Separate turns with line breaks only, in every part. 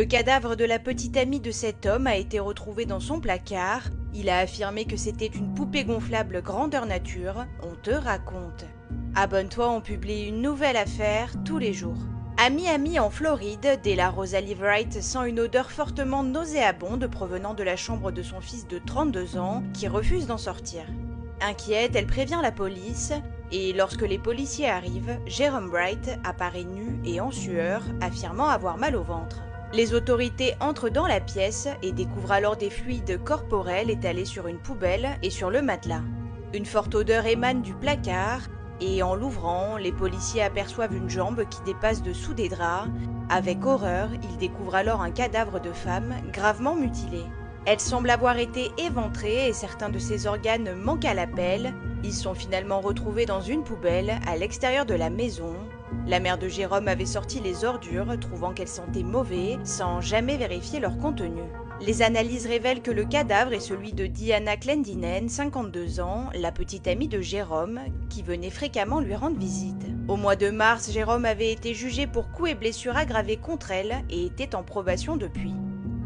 Le cadavre de la petite amie de cet homme a été retrouvé dans son placard. Il a affirmé que c'était une poupée gonflable grandeur nature. On te raconte. Abonne-toi, on publie une nouvelle affaire tous les jours. À Miami, en Floride, Della Rosa Wright sent une odeur fortement nauséabonde provenant de la chambre de son fils de 32 ans qui refuse d'en sortir. Inquiète, elle prévient la police et lorsque les policiers arrivent, Jerome Wright apparaît nu et en sueur, affirmant avoir mal au ventre. Les autorités entrent dans la pièce et découvrent alors des fluides corporels étalés sur une poubelle et sur le matelas. Une forte odeur émane du placard et en l'ouvrant, les policiers aperçoivent une jambe qui dépasse dessous des draps. Avec horreur, ils découvrent alors un cadavre de femme gravement mutilé. Elle semble avoir été éventrée et certains de ses organes manquent à l'appel. Ils sont finalement retrouvés dans une poubelle à l'extérieur de la maison. La mère de Jérôme avait sorti les ordures, trouvant qu'elles sentaient mauvais, sans jamais vérifier leur contenu. Les analyses révèlent que le cadavre est celui de Diana Clendinen, 52 ans, la petite amie de Jérôme, qui venait fréquemment lui rendre visite. Au mois de mars, Jérôme avait été jugé pour coups et blessures aggravés contre elle et était en probation depuis.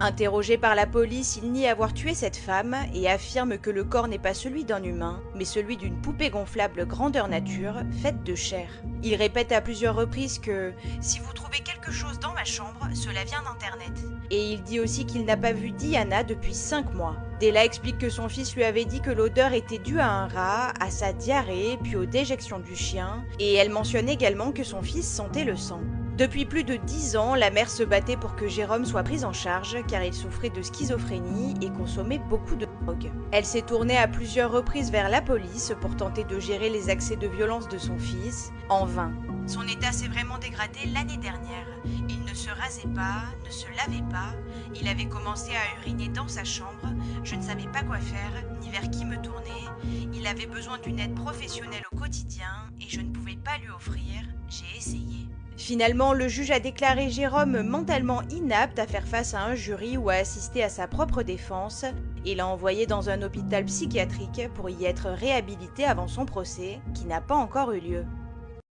Interrogé par la police, il nie avoir tué cette femme et affirme que le corps n'est pas celui d'un humain, mais celui d'une poupée gonflable grandeur nature, faite de chair. Il répète à plusieurs reprises que « si vous trouvez quelque chose dans ma chambre, cela vient d'Internet ». Et il dit aussi qu'il n'a pas vu Diana depuis 5 mois. Della explique que son fils lui avait dit que l'odeur était due à un rat, à sa diarrhée, puis aux déjections du chien, et elle mentionne également que son fils sentait le sang. Depuis plus de 10 ans, la mère se battait pour que Jérôme soit pris en charge car il souffrait de schizophrénie et consommait beaucoup de drogue. Elle s'est tournée à plusieurs reprises vers la police pour tenter de gérer les accès de violence de son fils, en vain. Son état s'est vraiment dégradé l'année dernière. Il ne se rasait pas, ne se lavait pas, il avait commencé à uriner dans sa chambre, je ne savais pas quoi faire, ni vers qui me tourner, il avait besoin d'une aide professionnelle au quotidien et je ne pouvais pas lui offrir, j'ai essayé. Finalement, le juge a déclaré Jérôme mentalement inapte à faire face à un jury ou à assister à sa propre défense et l'a envoyé dans un hôpital psychiatrique pour y être réhabilité avant son procès, qui n'a pas encore eu lieu.